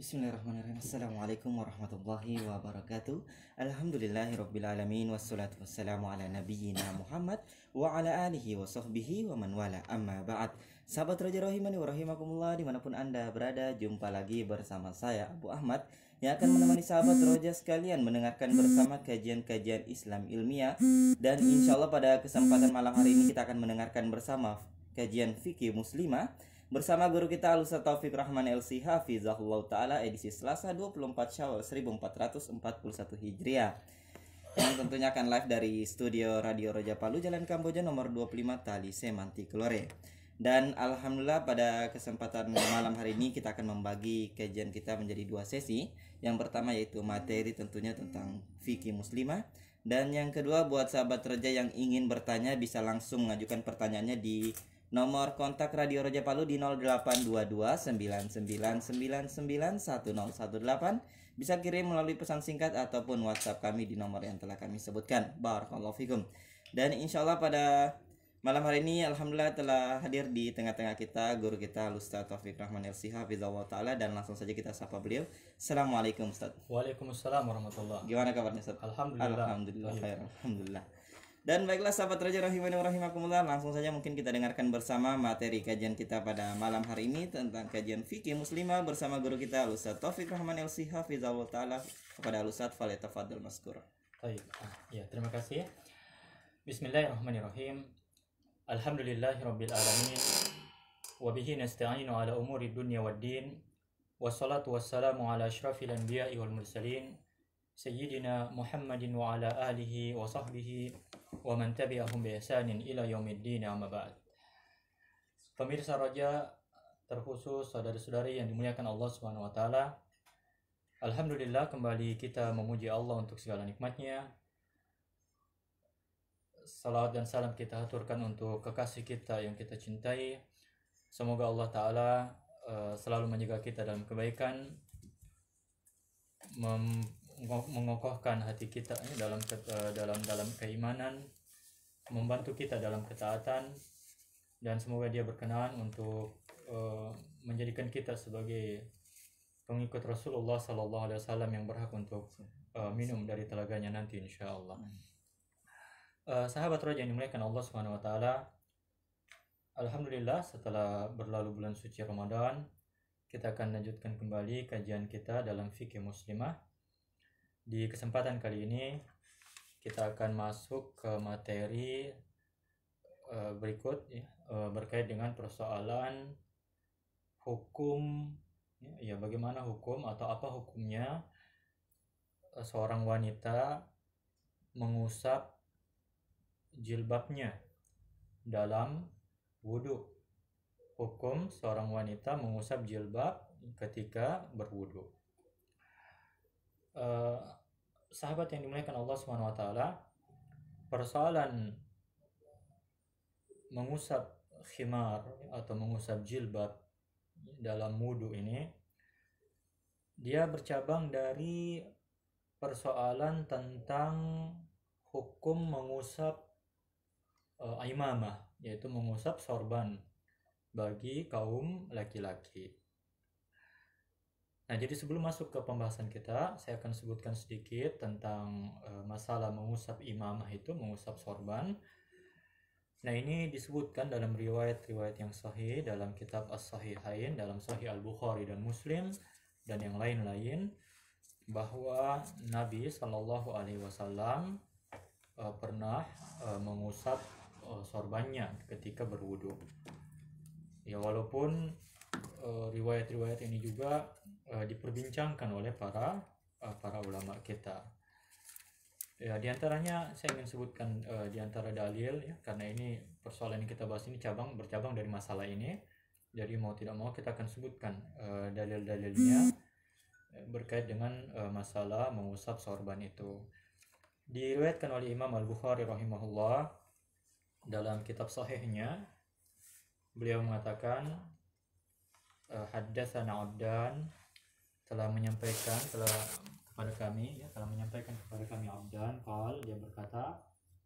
Bismillahirrahmanirrahim. Assalamualaikum warahmatullahi wabarakatuh. Alhamdulillahirrabbilalamin. Wassalatu wassalamu ala nabiyyina Muhammad wa ala alihi wa sahbihi wa man wala, amma ba'd. Sahabat Raja Rahimani wa rahimakumullah, dimanapun anda berada, jumpa lagi bersama saya Abu Ahmad yang akan menemani sahabat Roja sekalian mendengarkan bersama kajian-kajian Islam ilmiah. Dan insya Allah pada kesempatan malam hari ini kita akan mendengarkan bersama kajian fikih muslimah bersama guru kita Al-Ustaz Taufik Rahman LC Hafizahullah Ta'ala, edisi Selasa 24 Syawal 1441 Hijriah, yang tentunya akan live dari studio Radio Roja Palu, Jalan Kamboja nomor 25, Tali Semanti Kelore. Dan alhamdulillah pada kesempatan malam hari ini kita akan membagi kajian kita menjadi dua sesi. Yang pertama yaitu materi tentunya tentang fikih muslimah, dan yang kedua buat sahabat Roja yang ingin bertanya bisa langsung mengajukan pertanyaannya di nomor kontak Radio Roja Palu di 082299991018. Bisa kirim melalui pesan singkat ataupun WhatsApp kami di nomor yang telah kami sebutkan. Barakallahu fikum. Dan insya Allah pada malam hari ini alhamdulillah telah hadir di tengah-tengah kita guru kita Ustaz Taufik Rahman LC Hafizahullah Ta'ala, dan langsung saja kita sapa beliau. Assalamualaikum Ustaz. Waalaikumsalam warahmatullahi. Gimana kabarnya Ustaz? Alhamdulillah khair. Alhamdulillah. Dan baiklah sahabat Raja Rahimani wa rahimakumullah, langsung saja mungkin kita dengarkan bersama materi kajian kita pada malam hari ini tentang kajian fikih muslimah bersama guru kita Ustaz Taufik Rahman LC Hafizahullah Ta'ala. Kepada Ustaz, falyatafaddal mazkur. Baik. Ya, terima kasih. Bismillahirrahmanirrahim. Alhamdulillahirabbil alamin. Wa bihi nasta'inu ala umuri dunya waddin. Wassalatu wassalamu ala asyrafil anbiya'i wal mursalin. Sayyidina Muhammadin wa ala alihi wa sahbihi wa man tabi'ahum bi ihsanin ila yaumiddin, amma ba'd. Pemirsa Roja, terkhusus saudara-saudari yang dimuliakan Allah Subhanahu wa taala. Alhamdulillah, kembali kita memuji Allah untuk segala nikmatnya. Salawat dan salam kita haturkan untuk kekasih kita yang kita cintai. Semoga Allah taala selalu menjaga kita dalam kebaikan, mengokohkan hati kita dalam keimanan, membantu kita dalam ketaatan, dan semoga Dia berkenan untuk menjadikan kita sebagai pengikut Rasulullah Sallallahu Alaihi Wasallam yang berhak untuk minum dari telaganya nanti insyaallah. Sahabat Roja yang dimuliakan Allah Subhanahu Wa Taala, alhamdulillah setelah berlalu bulan suci Ramadan, kita akan lanjutkan kembali kajian kita dalam fikih muslimah. Di kesempatan kali ini kita akan masuk ke materi berikut ya, berkait dengan persoalan hukum ya, bagaimana hukum atau apa hukumnya seorang wanita mengusap jilbabnya dalam wudhu. Hukum seorang wanita mengusap jilbab ketika berwudhu. Sahabat yang dimuliakan Allah Subhanahu wa taala, persoalan mengusap khimar atau mengusap jilbab dalam wudu ini, dia bercabang dari persoalan tentang hukum mengusap imamah, yaitu mengusap sorban bagi kaum laki-laki. Nah, jadi sebelum masuk ke pembahasan kita, saya akan sebutkan sedikit tentang masalah mengusap imamah itu, mengusap sorban. Nah, ini disebutkan dalam riwayat-riwayat yang sahih dalam kitab As-Sahihain, dalam Sahih Al-Bukhari dan Muslim dan yang lain-lain, bahwa Nabi Shallallahu Alaihi Wasallam pernah mengusap sorbannya ketika berwudu. Ya, walaupun riwayat-riwayat ini juga diperbincangkan oleh para ulama kita. Ya, diantaranya saya ingin sebutkan diantara dalil ya, karena ini persoalan yang kita bahas ini bercabang dari masalah ini. Jadi mau tidak mau kita akan sebutkan dalil-dalilnya berkait dengan masalah mengusap sorban itu. Diriwayatkan oleh Imam Al-Bukhari rahimahullah dalam kitab sahihnya, beliau mengatakan haddatsana Abdan, telah menyampaikan kepada kami Abdan qal, dia berkata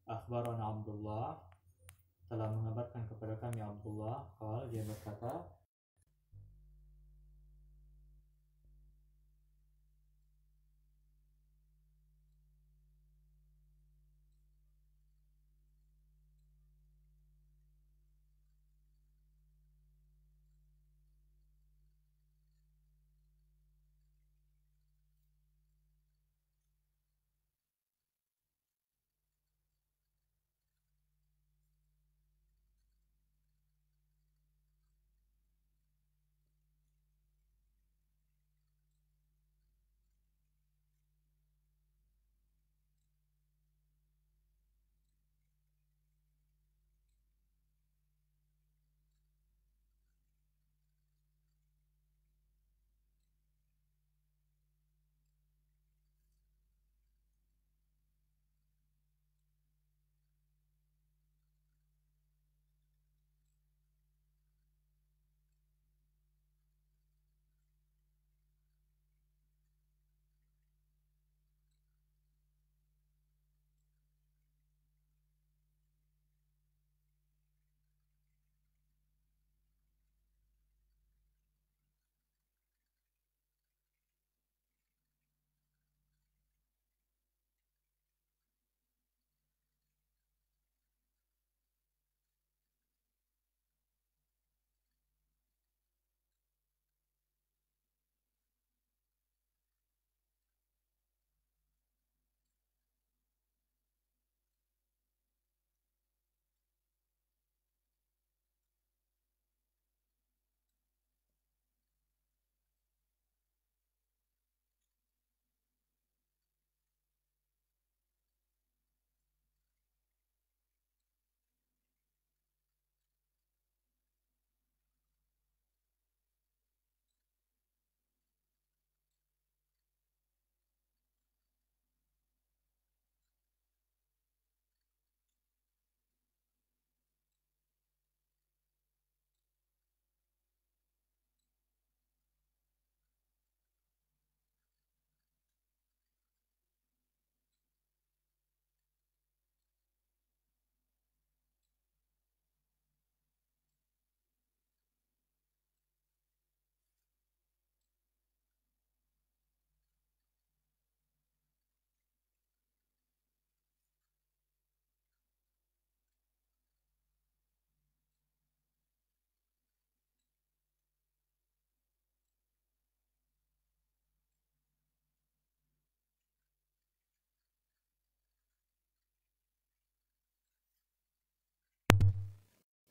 akhbarana Abdullah, telah mengabarkan kepada kami Abdullah qal, dia berkata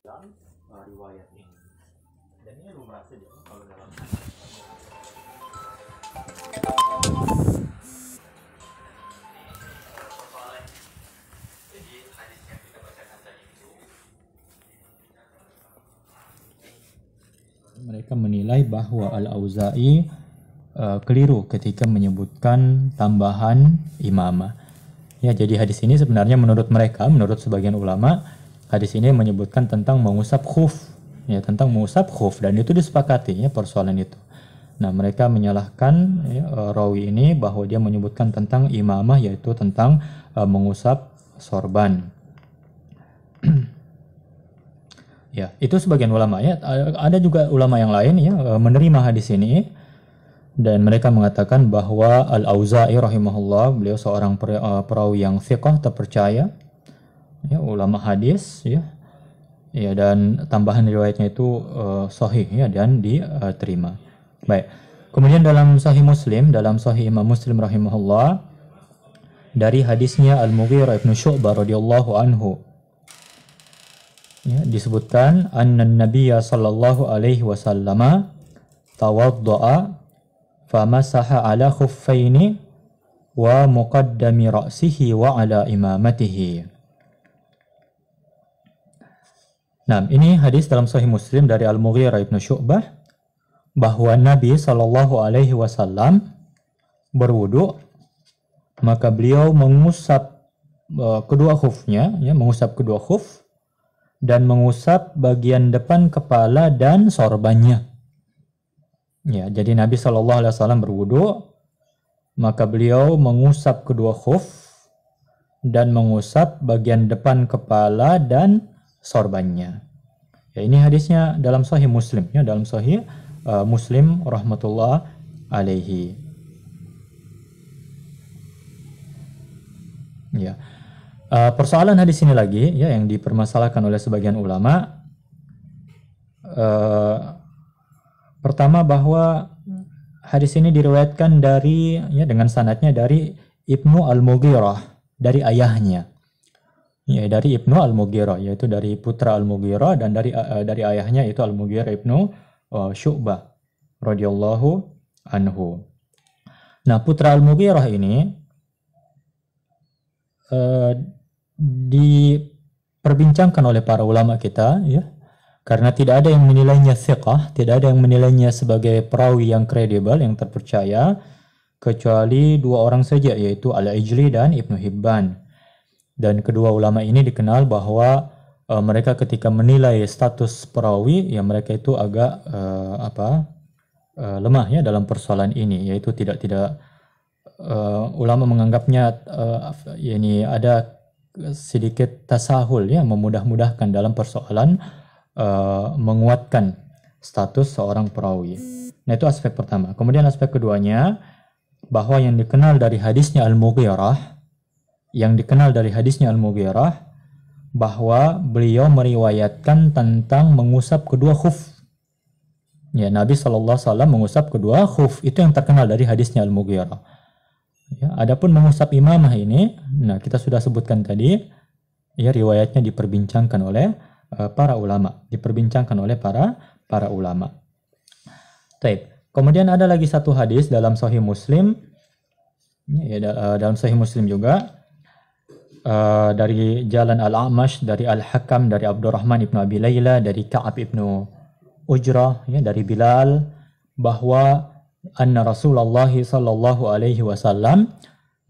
riwayat ini. Dan ini lumrah saja kalau dalam mereka menilai bahwa Al-Auza'i keliru ketika menyebutkan tambahan imamah. Ya, jadi hadis ini sebenarnya menurut mereka, menurut sebagian ulama, hadis ini menyebutkan tentang mengusap khuf, ya, tentang mengusap khuf, dan itu disepakati ya persoalan itu. Nah, mereka menyalahkan ya, rawi ini bahwa dia menyebutkan tentang imamah, yaitu tentang mengusap sorban. Ya, itu sebagian ulama ya. Ada juga ulama yang lain ya menerima hadis ini dan mereka mengatakan bahwa Al-Auza'i rahimahullah, beliau seorang perawi yang thiqah, terpercaya, ya, ulama hadis ya. Ya, dan tambahan riwayatnya itu sahih ya dan diterima. Baik. Kemudian dalam Sahih Muslim, dalam Sahih Imam Muslim rahimahullah, dari hadisnya Al-Mughirah ibn Syu'bah radhiyallahu anhu, ya, disebutkan anna Nabiyya sallallahu alaihi wasallam tawadda'a famasaha ala khuffaini wa muqaddami ra'sihi wa ala imamatihi. Nah, ini hadis dalam Sahih Muslim dari Al-Mughirah ibn Syu'bah bahwa Nabi sallallahu alaihi wasallam berwudu, maka beliau mengusap kedua khufnya, ya, mengusap kedua khuf dan mengusap bagian depan kepala dan sorbannya. Ya, jadi Nabi SAW berwudu, maka beliau mengusap kedua khuf dan mengusap bagian depan kepala dan sorbannya. Ya, ini hadisnya dalam Sahih Muslim, ya, dalam Sahih Muslim rahmatullah alaihi. Ya. Persoalan hadis ini lagi ya yang dipermasalahkan oleh sebagian ulama, pertama bahwa hadis ini diriwayatkan dari ya dengan sanadnya dari Ibnu Al-Mughirah, dari ayahnya, ya, dari Ibnu Al-Mughirah, yaitu dari putra Al-Mughirah, dan dari ayahnya itu Al-Mughirah ibnu Syu'bah radhiyallahu anhu. Nah, putra Al-Mughirah ini diperbincangkan oleh para ulama kita ya, karena tidak ada yang menilainya thiqah, tidak ada yang menilainya sebagai perawi yang kredibel, yang terpercaya, kecuali dua orang saja, yaitu Al-Ijli dan Ibnu Hibban. Dan kedua ulama ini dikenal bahwa mereka ketika menilai status perawi ya mereka itu agak lemah ya dalam persoalan ini, yaitu tidak ulama menganggapnya ini ada sedikit tasahul ya, memudah-mudahkan dalam persoalan menguatkan status seorang perawi. Nah, itu aspek pertama. Kemudian aspek keduanya, bahwa yang dikenal dari hadisnya Al-Mughirah, bahwa beliau meriwayatkan tentang mengusap kedua khuf. Ya, Nabi SAW mengusap kedua khuf, itu yang terkenal dari hadisnya Al-Mughirah. Ya, adapun mengusap imamah ini, nah kita sudah sebutkan tadi, ya riwayatnya diperbincangkan oleh para ulama, Taib. Kemudian ada lagi satu hadis dalam Sahih Muslim, ya, dalam Sahih Muslim juga, dari jalan Al-A'mash, dari Al-Hakam, dari Abdurrahman ibnu Abi Layla, dari Ka'ab ibnu Ujrah, ya, dari Bilal, bahwa anna Rasulullah sallallahu alaihi wasallam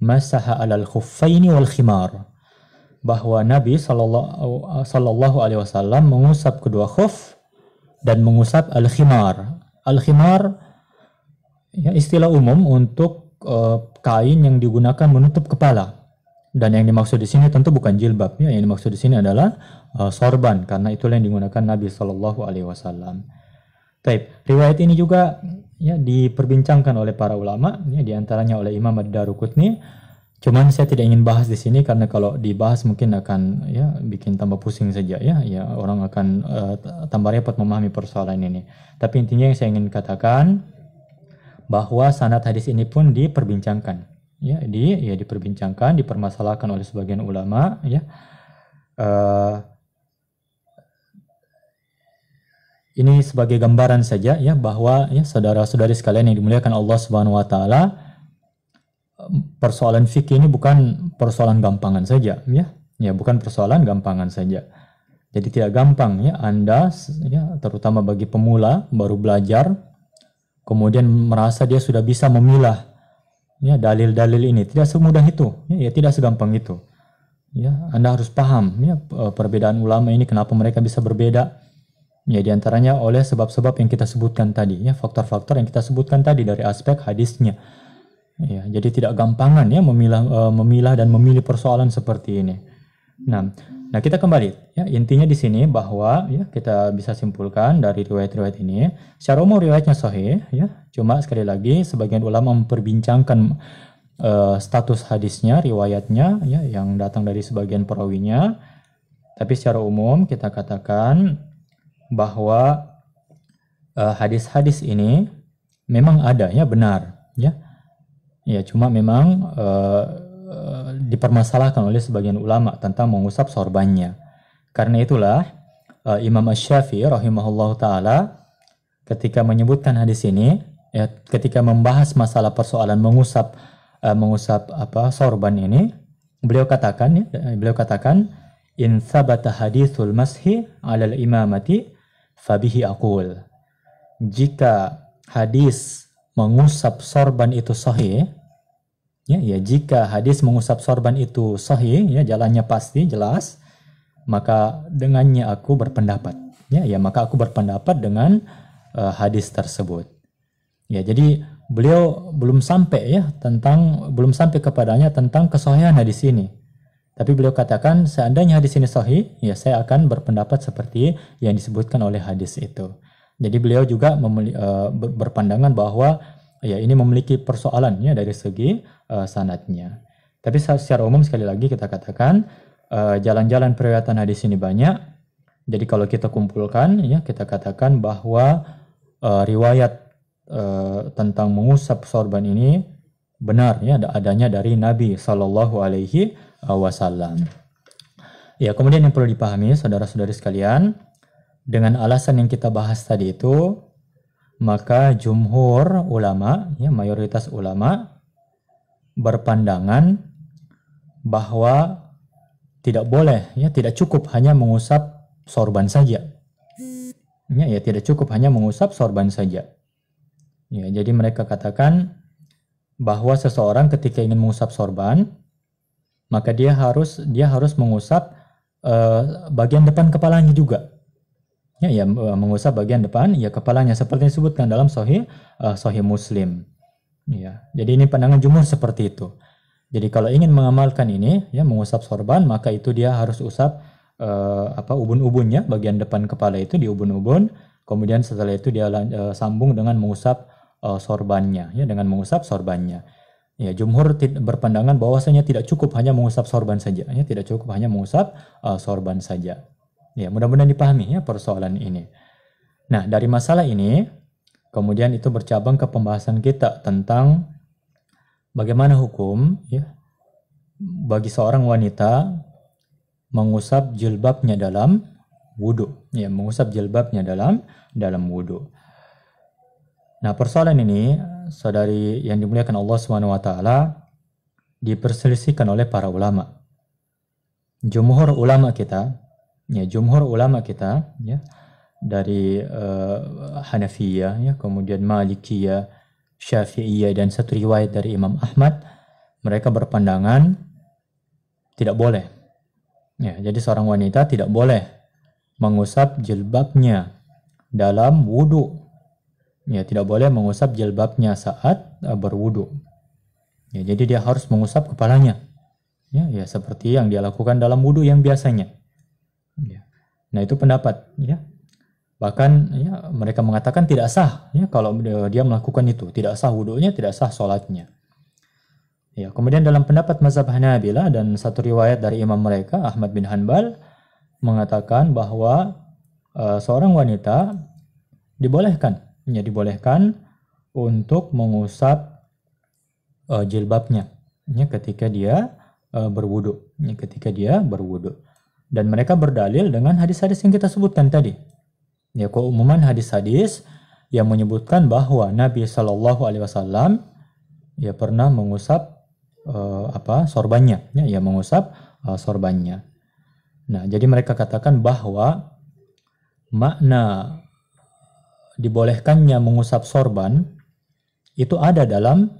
masaha alal khuffaini wal khimar, bahwa Nabi sallallahu alaihi wasallam mengusap kedua khuf dan mengusap al-khimar. Al-khimar ya istilah umum untuk kain yang digunakan menutup kepala. Dan yang dimaksud di sini tentu bukan jilbab ya, yang dimaksud di sini adalah sorban, karena itulah yang digunakan Nabi sallallahu alaihi wasallam. Baik, riwayat ini juga ya diperbincangkan oleh para ulama, ya, diantaranya oleh Imam Ad-Daruqutni. Cuman saya tidak ingin bahas di sini karena kalau dibahas mungkin akan ya bikin tambah pusing saja ya, orang akan tambah repot memahami persoalan ini. Tapi intinya yang saya ingin katakan bahwa sanad hadis ini pun diperbincangkan, ya, dipermasalahkan oleh sebagian ulama, ya. ini sebagai gambaran saja ya, bahwa ya saudara-saudari sekalian yang dimuliakan Allah Subhanahu wa taala, persoalan fikih ini bukan persoalan gampangan saja ya. Ya, bukan persoalan gampangan saja. Jadi tidak gampang ya Anda ya, terutama bagi pemula baru belajar kemudian merasa dia sudah bisa memilah ya dalil-dalil ini. Tidak semudah itu ya, tidak segampang itu. Ya, Anda harus paham ya perbedaan ulama ini, kenapa mereka bisa berbeda. Ya, diantaranya oleh sebab-sebab yang kita sebutkan tadi, ya, faktor-faktor yang kita sebutkan tadi dari aspek hadisnya. Ya, jadi tidak gampangan ya memilah dan memilih persoalan seperti ini. Nah, kita kembali. Ya, intinya di sini bahwa ya kita bisa simpulkan dari riwayat-riwayat ini, secara umum riwayatnya sahih. Ya, cuma sekali lagi sebagian ulama memperbincangkan status hadisnya, riwayatnya, ya, yang datang dari sebagian perawinya. Tapi secara umum kita katakan bahwa hadis-hadis ini memang ada ya, benar ya. Ya, cuma memang dipermasalahkan oleh sebagian ulama tentang mengusap sorbannya. Karena itulah Imam Asy-Syafi'i rahimahullah taala ketika menyebutkan hadis ini ya, ketika membahas masalah persoalan mengusap sorban ini, beliau katakan in thabata hadithul mashi 'alal imamati fabihi aqul. Jika hadis mengusap sorban itu sahih, ya, jika hadis mengusap sorban itu sahih, ya, jalannya pasti jelas, maka dengannya aku berpendapat. Ya, maka aku berpendapat dengan hadis tersebut. Ya, jadi beliau belum sampai kepadanya tentang kesahihan hadis ini. Tapi beliau katakan seandainya hadis ini sahih, ya saya akan berpendapat seperti yang disebutkan oleh hadis itu. Jadi beliau juga berpandangan bahwa ya ini memiliki persoalan ya dari segi sanadnya. Tapi secara umum sekali lagi kita katakan jalan-jalan periwayatan hadis ini banyak. Jadi kalau kita kumpulkan ya kita katakan bahwa riwayat tentang mengusap sorban ini benar ya adanya dari Nabi Shallallahu Alaihi Wasallam. Ya, kemudian yang perlu dipahami saudara-saudari sekalian, dengan alasan yang kita bahas tadi itu, maka jumhur ulama, ya mayoritas ulama berpandangan bahwa tidak boleh, ya tidak cukup hanya mengusap sorban saja. Ya, tidak cukup hanya mengusap sorban saja. Ya, jadi mereka katakan bahwa seseorang ketika ingin mengusap sorban, maka dia harus mengusap bagian depan kepalanya juga. Ya, mengusap bagian depan ya kepalanya seperti disebutkan dalam Sahih Muslim. Ya, jadi ini pandangan jumhur seperti itu. Jadi kalau ingin mengamalkan ini ya mengusap sorban, maka itu dia harus usap ubun-ubunnya, bagian depan kepala itu di ubun-ubun, kemudian setelah itu dia sambung dengan mengusap sorbannya, ya dengan mengusap sorbannya. Ya, jumhur berpandangan bahwasanya tidak cukup hanya mengusap sorban saja, ya tidak cukup hanya mengusap sorban saja. Ya, mudah-mudahan dipahami ya persoalan ini. Nah, dari masalah ini kemudian itu bercabang ke pembahasan kita tentang bagaimana hukum ya bagi seorang wanita mengusap jilbabnya dalam wudu, ya mengusap jilbabnya dalam wudu. Nah, persoalan ini, saudari yang dimuliakan Allah SWT, diperselisihkan oleh para ulama. Jumhur ulama kita, ya, dari Hanafiyah, ya, kemudian Malikiyah, Syafi'iyah, dan satu riwayat dari Imam Ahmad, mereka berpandangan tidak boleh. Ya, jadi seorang wanita tidak boleh mengusap jilbabnya dalam wudu. Ya, tidak boleh mengusap jilbabnya saat berwudu. Ya, jadi dia harus mengusap kepalanya. Ya, seperti yang dia lakukan dalam wudu yang biasanya. Ya. Nah, itu pendapat. Ya. Bahkan ya, mereka mengatakan tidak sah. Ya, kalau dia melakukan itu, tidak sah wudunya, tidak sah sholatnya. Ya, kemudian dalam pendapat mazhab Hanabilah dan satu riwayat dari imam mereka Ahmad bin Hanbal mengatakan bahwa seorang wanita dibolehkan untuk mengusap jilbabnya ya, ketika dia berwudu. Dan mereka berdalil dengan hadis-hadis yang kita sebutkan tadi. Ya, keumuman hadis-hadis yang menyebutkan bahwa Nabi Shallallahu Alaihi Wasallam ya pernah mengusap sorbannya, ya mengusap sorbannya. Nah, jadi mereka katakan bahwa makna dibolehkannya mengusap sorban itu ada dalam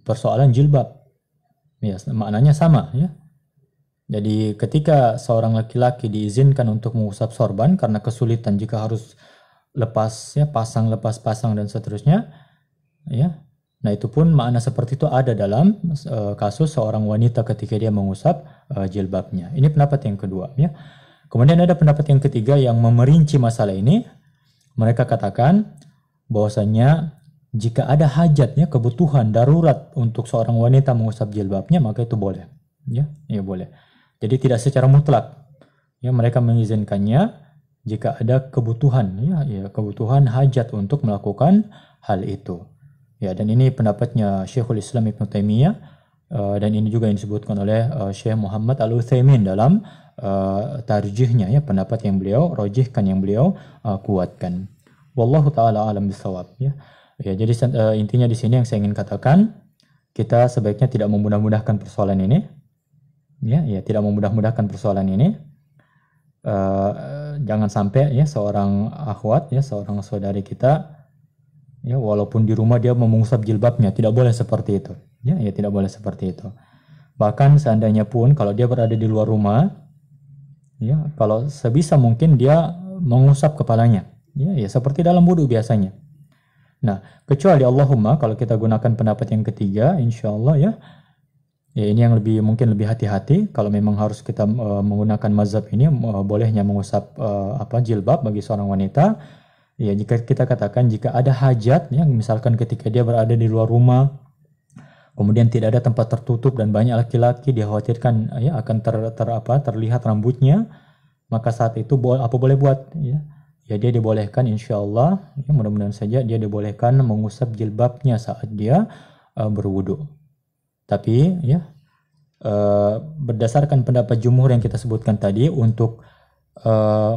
persoalan jilbab. Ya, maknanya sama, ya. Jadi ketika seorang laki-laki diizinkan untuk mengusap sorban karena kesulitan jika harus lepas, ya, pasang lepas pasang dan seterusnya, ya. Nah, itu pun makna seperti itu ada dalam kasus seorang wanita ketika dia mengusap jilbabnya. Ini pendapat yang kedua, ya. Kemudian ada pendapat yang ketiga yang memerinci masalah ini. Mereka katakan bahwasanya jika ada hajatnya, kebutuhan darurat untuk seorang wanita mengusap jilbabnya, maka itu boleh, ya boleh. Jadi tidak secara mutlak, ya, mereka mengizinkannya jika ada kebutuhan, ya kebutuhan hajat untuk melakukan hal itu. Ya, dan ini pendapatnya Syekhul Islam Ibnu Taimiyah, dan ini juga yang disebutkan oleh Syekh Muhammad Al-Utsaimin dalam tarjihnya, ya, pendapat yang beliau rojihkan, yang beliau kuatkan. Wallahu taala alam bisawab, ya. Ya, jadi intinya di sini yang saya ingin katakan, kita sebaiknya tidak memudah-mudahkan persoalan ini. Ya, tidak memudah-mudahkan persoalan ini. Jangan sampai, ya, seorang akhwat, ya, seorang saudari kita, ya, walaupun di rumah dia mengusap jilbabnya, tidak boleh seperti itu. Ya, tidak boleh seperti itu. Bahkan seandainya pun kalau dia berada di luar rumah, ya, kalau sebisa mungkin dia mengusap kepalanya, ya seperti dalam wudu biasanya. Nah, kecuali Allahumma kalau kita gunakan pendapat yang ketiga, insya Allah, ya ini yang mungkin lebih hati-hati. Kalau memang harus kita menggunakan mazhab ini, bolehnya mengusap jilbab bagi seorang wanita. Ya, jika kita katakan jika ada hajat, ya, misalkan ketika dia berada di luar rumah, kemudian tidak ada tempat tertutup dan banyak laki-laki, dikhawatirkan, ya, akan terlihat rambutnya, maka saat itu apa boleh buat, ya? Ya, dia dibolehkan, insya Allah, ya, mudah-mudahan saja dia dibolehkan mengusap jilbabnya saat dia berwudu. Tapi, ya, berdasarkan pendapat jumhur yang kita sebutkan tadi, untuk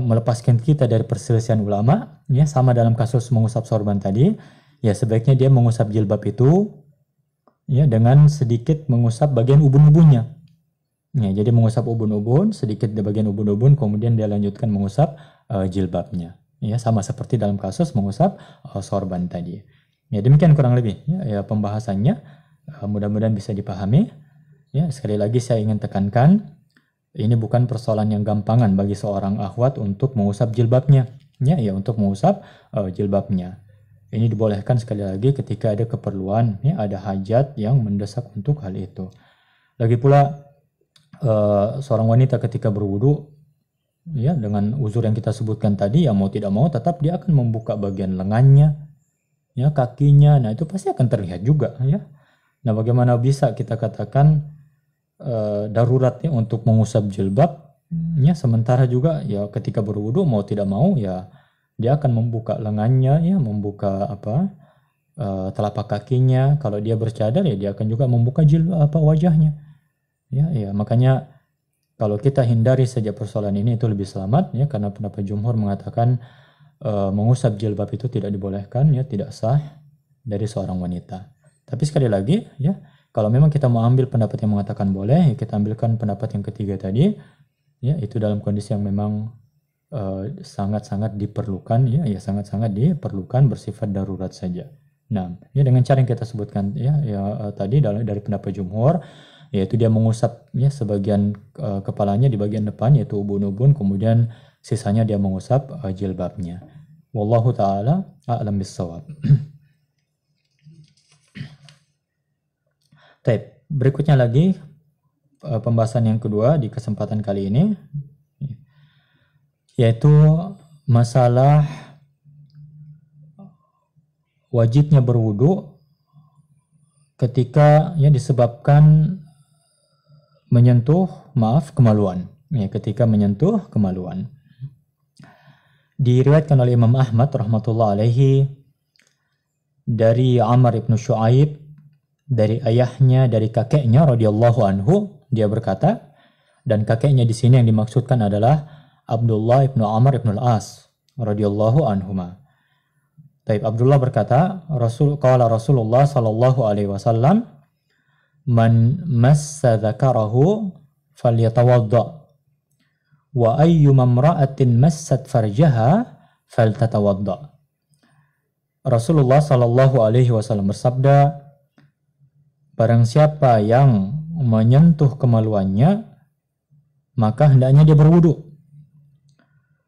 melepaskan kita dari perselisihan ulama, ya, sama dalam kasus mengusap sorban tadi, ya sebaiknya dia mengusap jilbab itu, ya, dengan sedikit mengusap bagian ubun-ubunnya. Ya, jadi mengusap ubun-ubun, sedikit di bagian ubun-ubun, kemudian dia lanjutkan mengusap jilbabnya. Ya, sama seperti dalam kasus mengusap sorban tadi. Ya, demikian kurang lebih, ya pembahasannya. Mudah-mudahan bisa dipahami. Ya, sekali lagi saya ingin tekankan, ini bukan persoalan yang gampangan bagi seorang akhwat untuk mengusap jilbabnya. Ya, untuk mengusap jilbabnya. Ini dibolehkan sekali lagi ketika ada keperluan, ya, ada hajat yang mendesak untuk hal itu. Lagi pula seorang wanita ketika berwudu, ya, dengan uzur yang kita sebutkan tadi, ya mau tidak mau tetap dia akan membuka bagian lengannya, ya, kakinya. Nah, itu pasti akan terlihat juga, ya. Nah, bagaimana bisa kita katakan daruratnya untuk mengusap jilbab, ya, sementara juga, ya, ketika berwudu mau tidak mau, ya dia akan membuka lengannya, ya, membuka telapak kakinya. Kalau dia bercadar, ya dia akan juga membuka wajahnya. Ya, makanya kalau kita hindari saja persoalan ini itu lebih selamat, ya, karena pendapat jumhur mengatakan mengusap jilbab itu tidak dibolehkan, ya, tidak sah dari seorang wanita. Tapi sekali lagi, ya, kalau memang kita mau ambil pendapat yang mengatakan boleh, ya, kita ambilkan pendapat yang ketiga tadi, ya, itu dalam kondisi yang memang sangat-sangat diperlukan, ya sangat-sangat diperlukan, bersifat darurat saja. Nah, ya, dengan cara yang kita sebutkan, tadi dari pendapat jumhur, yaitu dia mengusap, ya, sebagian kepalanya di bagian depan, yaitu ubun-ubun, kemudian sisanya dia mengusap jilbabnya. Wallahu taala a'lam bissawab. Baik, berikutnya lagi pembahasan yang kedua di kesempatan kali ini, yaitu masalah wajibnya berwudu ketika, ya, disebabkan kemaluan, ya, ketika menyentuh kemaluan. Diriwayatkan oleh Imam Ahmad rahmatullah alaihi dari Amr ibn Shu'aib, dari ayahnya, dari kakeknya radhiyallahu anhu, dia berkata, dan kakeknya di sini yang dimaksudkan adalah Abdullah ibn Amr ibn al-As radhiyallahu anhuma. Taib Abdullah berkata, Rasulullah sallallahu alaihi wasallam, man massa dzakarahu falyatawadda wa ayyuma imra'atin massat farjaha faltatawadda. Rasulullah sallallahu alaihi wasallam bersabda, barang siapa yang menyentuh kemaluannya, maka hendaknya dia berwudu.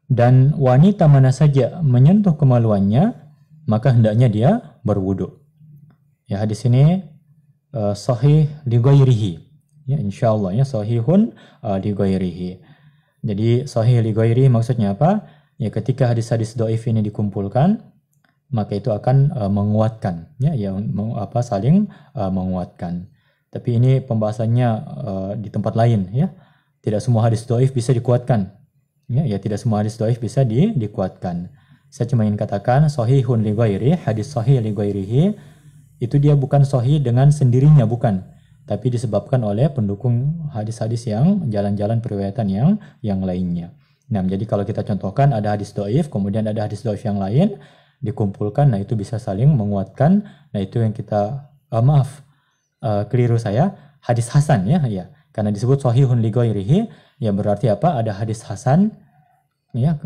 Dan wanita mana saja menyentuh kemaluannya, maka hendaknya dia berwudu. Ya, hadis ini sahih li ghairihi. Ya, insyaallah ya, sahihun li ghairihi. Jadi sahih li ghairihi maksudnya apa? Ya, ketika hadis-hadis dhaif ini dikumpulkan, maka itu akan menguatkan, ya, saling menguatkan. Tapi ini pembahasannya di tempat lain, ya. Tidak semua hadis dhaif bisa dikuatkan. Ya, tidak semua hadis dhaif bisa dikuatkan. Saya cuma ingin katakan sahihun li ghairi, hadis sahih li ghairihi itu dia bukan sahih dengan sendirinya, bukan, tapi disebabkan oleh pendukung hadis-hadis yang jalan-jalan periwayatan yang lainnya. Nah, jadi kalau kita contohkan ada hadis dhaif, kemudian ada hadis dhaif yang lain dikumpulkan, nah itu bisa saling menguatkan. Nah, itu yang kita keliru saya, hadis hasan, ya, karena disebut sahihun li ghairihi, ya berarti apa? Ada hadis hasan, ya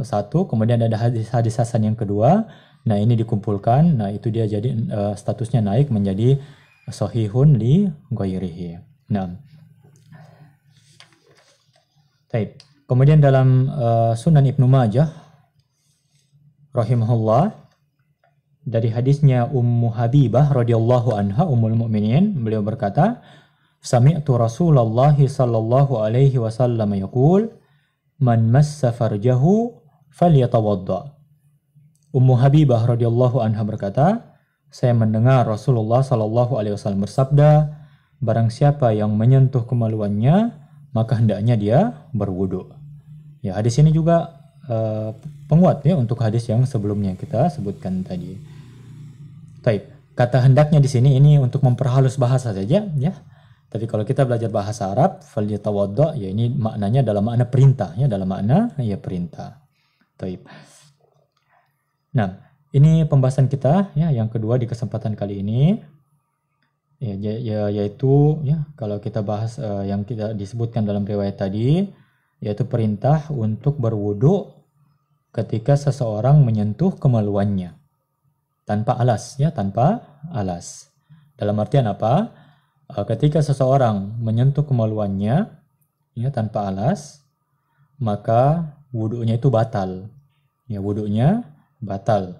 satu, kemudian ada hadis hasan yang kedua. Nah, ini dikumpulkan, nah itu dia jadi statusnya naik menjadi sahihun li ghairihi. Nah, baik. Kemudian dalam Sunan Ibnu Majah rahimahullah, dari hadisnya Ummu Habibah radhiyallahu anha, ummul mukminin, beliau berkata, sami'tu Rasulullah sallallahu alaihi wasallam yaqul, man massa farjahu falyatawadda. Ummu Habibah radhiyallahu anha berkata, saya mendengar Rasulullah sallallahu alaihi wasallam bersabda, barang siapa yang menyentuh kemaluannya, maka hendaknya dia berwudu. Ya, hadis ini juga penguat, ya, untuk hadis yang sebelumnya kita sebutkan tadi. Baik, kata hendaknya di sini ini untuk memperhalus bahasa saja, ya. Tapi kalau kita belajar bahasa Arab, falyatawadda, ya ini maknanya dalam makna perintah, ya, dalam makna ya perintah. Baik. Nah, ini pembahasan kita, ya, yang kedua di kesempatan kali ini, ya, yaitu, ya, kalau kita bahas yang kita disebutkan dalam riwayat tadi, yaitu perintah untuk berwudu ketika seseorang menyentuh kemaluannya tanpa alas, ya, tanpa alas. Dalam artian apa? Ketika seseorang menyentuh kemaluannya, ya, tanpa alas, maka wudunya itu batal. Ya, wudunya batal.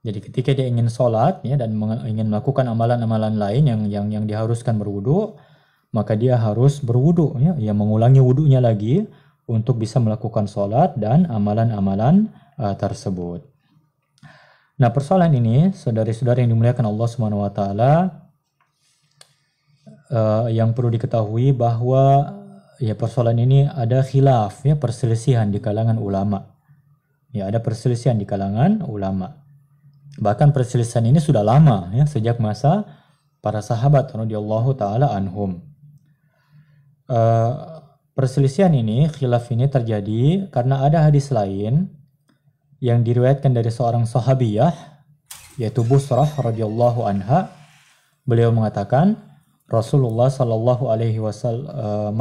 Jadi ketika dia ingin sholat, ya, dan ingin melakukan amalan-amalan lain yang diharuskan berwudu, maka dia harus berwudu, ya, mengulangi wudunya lagi untuk bisa melakukan sholat dan amalan-amalan tersebut. Nah, persoalan ini, saudari-saudari yang dimuliakan Allah Subhanahu wa taala, yang perlu diketahui bahwa, ya, persoalan ini ada khilaf, ya, perselisihan di kalangan ulama. Ya, ada perselisihan di kalangan ulama. Bahkan perselisihan ini sudah lama, ya, sejak masa para sahabat radhiyallahu taala anhum. Perselisihan ini, khilaf ini terjadi karena ada hadis lain yang diriwayatkan dari seorang sahabiyah, yaitu Busrah radhiyallahu anha. Beliau mengatakan, Rasulullah sallallahu alaihi wasallam,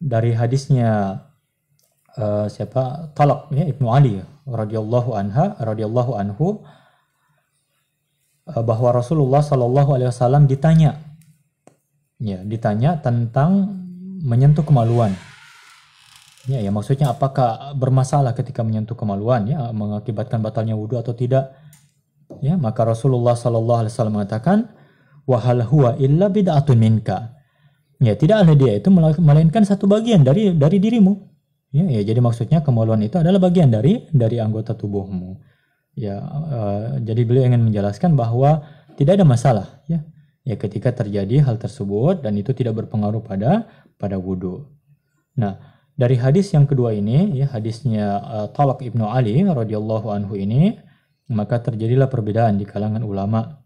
dari hadisnya Talaq, ya, Ibnu Ali radhiyallahu anhu, bahwa Rasulullah sallallahu alaihi wasallam ditanya tentang menyentuh kemaluan. Ya, maksudnya apakah bermasalah ketika menyentuh kemaluan, ya, mengakibatkan batalnya wudu atau tidak? Ya, maka Rasulullah sallallahu alaihi wasallam mengatakan, wa hal huwa illa bid'atun minka. Ya, tidaklah dia itu melainkan satu bagian dari dirimu. Ya, jadi maksudnya kemaluan itu adalah bagian dari anggota tubuhmu. Ya, jadi beliau ingin menjelaskan bahwa tidak ada masalah, ya, ketika terjadi hal tersebut dan itu tidak berpengaruh pada wudu. Nah, dari hadis yang kedua ini, ya, hadisnya Talaq Ibnu Ali radhiyallahu anhu ini, maka terjadilah perbedaan di kalangan ulama.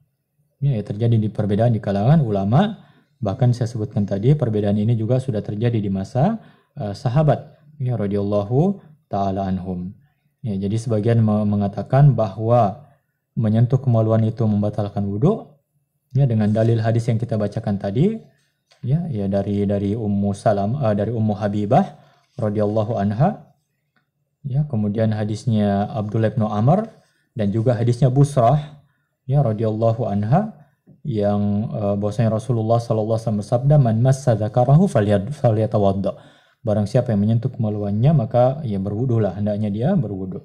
Ya, terjadi perbedaan di kalangan ulama. Bahkan saya sebutkan tadi, perbedaan ini juga sudah terjadi di masa sahabat, ya, radhiyallahu taala anhum. Ya, jadi sebagian mengatakan bahwa menyentuh kemaluan itu membatalkan wudu, ya, dengan dalil hadis yang kita bacakan tadi, ya dari Ummu Habibah radhiyallahu anha, ya, kemudian hadisnya Abdullah bin Amr dan juga hadisnya Busrah, ya, radhiyallahu anha, yang bahwasanya Rasulullah sallallahu alaihi wasallam bersabda, man massa dzakarahu falyatawadda. Barang siapa yang menyentuh kemaluannya maka ya berwudulah, hendaknya dia berwudu.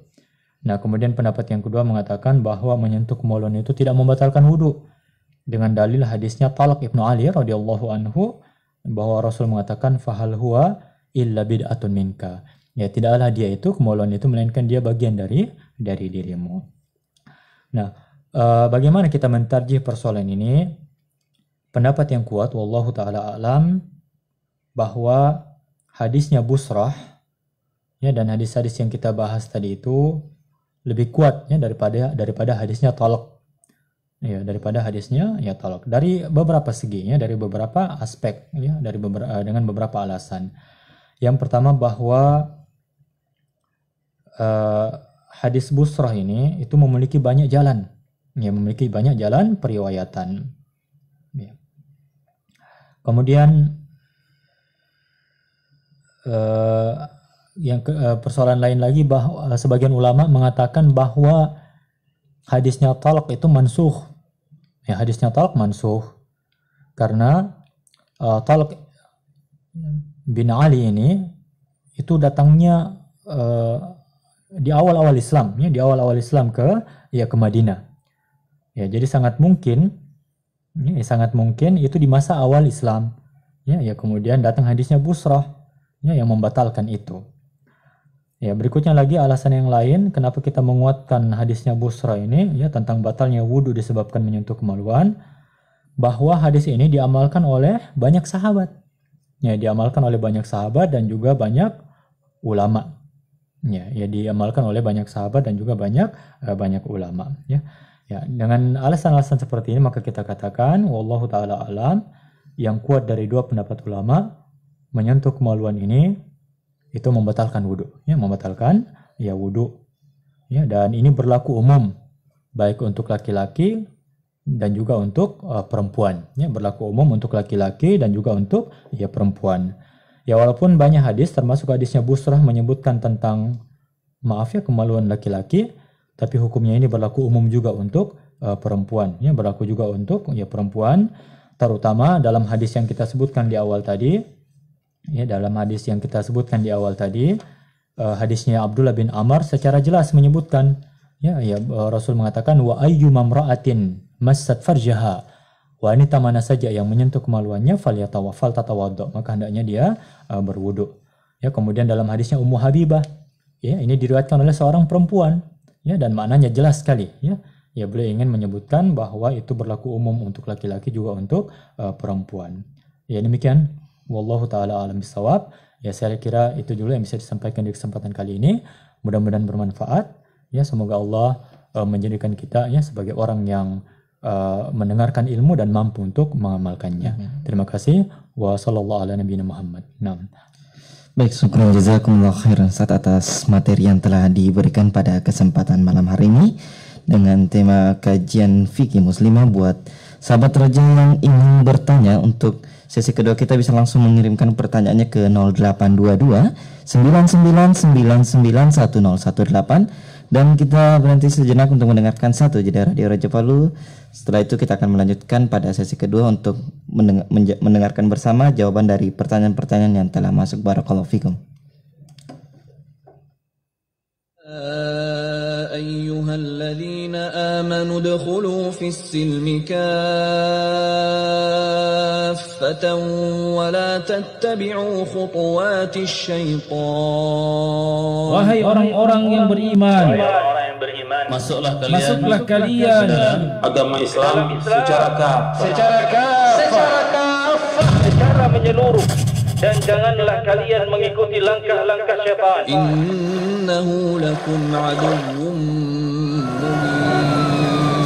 Nah, kemudian pendapat yang kedua mengatakan bahwa menyentuh kemaluan itu tidak membatalkan wudu, dengan dalil hadisnya Talq ibnu Ali radhiyallahu anhu, bahwa Rasul mengatakan fahal huwa illa bid'atun minka. Ya, tidaklah dia itu, kemaluan itu, melainkan dia bagian dari dirimu. Nah, bagaimana kita mentarjih persoalan ini? Pendapat yang kuat wallahu taala alam bahwa hadisnya Busrah, ya, dan hadis-hadis yang kita bahas tadi itu lebih kuat, ya, daripada hadisnya Talq. Ya, daripada hadisnya ya Talq dari beberapa segi, ya, dari beberapa aspek, ya, dengan beberapa alasan. Yang pertama bahwa hadis Busrah ini itu memiliki banyak jalan, ya, memiliki banyak jalan periwayatan. Ya. Kemudian persoalan lain lagi, bahwa sebagian ulama mengatakan bahwa hadisnya Talq itu mansukh. Ya, hadisnya Talq mansukh karena Talq bin Ali ini itu datangnya di awal-awal Islam, ya, di awal-awal Islam ke Madinah. Ya, jadi sangat mungkin itu di masa awal Islam. Ya, kemudian datang hadisnya Busrah, ya, yang membatalkan itu. Ya, berikutnya lagi alasan yang lain kenapa kita menguatkan hadisnya Busrah ini, ya, tentang batalnya wudu disebabkan menyentuh kemaluan, bahwa hadis ini diamalkan oleh banyak sahabat. Ya, diamalkan oleh banyak sahabat dan juga banyak ulama. Ya, diamalkan oleh banyak sahabat dan juga banyak ulama, ya. Ya, dengan alasan-alasan seperti ini maka kita katakan wallahu taala alam, yang kuat dari dua pendapat ulama, menyentuh kemaluan ini itu membatalkan wudu, ya, membatalkan wudu, ya, dan ini berlaku umum baik untuk laki-laki dan juga untuk perempuan, ya, berlaku umum untuk laki-laki dan juga untuk perempuan. Ya, walaupun banyak hadis termasuk hadisnya Busrah menyebutkan tentang kemaluan laki-laki, tapi hukumnya ini berlaku umum juga untuk perempuan, ya, berlaku juga untuk perempuan, terutama dalam hadis yang kita sebutkan di awal tadi. Ya, dalam hadis yang kita sebutkan di awal tadi, hadisnya Abdullah bin Amr secara jelas menyebutkan, Rasul mengatakan wa ayyu mamra'atin massat farjaha, wanita mana saja yang menyentuh kemaluannya falyatawadda, maka hendaknya dia berwudu. Ya, kemudian dalam hadisnya Ummu Habibah, ya, ini diriwayatkan oleh seorang perempuan, ya, dan maknanya jelas sekali, ya. Ya, beliau ingin menyebutkan bahwa itu berlaku umum untuk laki-laki juga untuk perempuan. Ya, demikian. Wallahu ta'ala alam bisawab. Ya, saya kira itu dulu yang bisa disampaikan di kesempatan kali ini. Mudah-mudahan bermanfaat. Ya, semoga Allah menjadikan kita, ya, sebagai orang yang mendengarkan ilmu dan mampu untuk mengamalkannya. Terima kasih. Wa sallallahu ala nabiyina Muhammad. Naam. Baik, syukran jazakumullah khairan Ustaz atas materi yang telah diberikan pada kesempatan malam hari ini dengan tema kajian fikih muslimah. Buat sahabat Raja yang ingin bertanya, untuk sesi kedua kita bisa langsung mengirimkan pertanyaannya ke 0822 99991018, dan kita berhenti sejenak untuk mendengarkan satu jeda Radio Raja Palu. Setelah itu kita akan melanjutkan pada sesi kedua untuk mendengarkan bersama jawaban dari pertanyaan-pertanyaan yang telah masuk. Barakallahu fikum. أيها الذين آمنوا ادخلوا في السلم كافة ولا تتبعوا خطوات الشيطان. Wahai orang-orang yang beriman, masuklah kalian dalam agama Islam secara kafah, secara menyeluruh, dan janganlah kalian mengikuti langkah-langkah syaitan. Innahu lakum aduwwum mubin.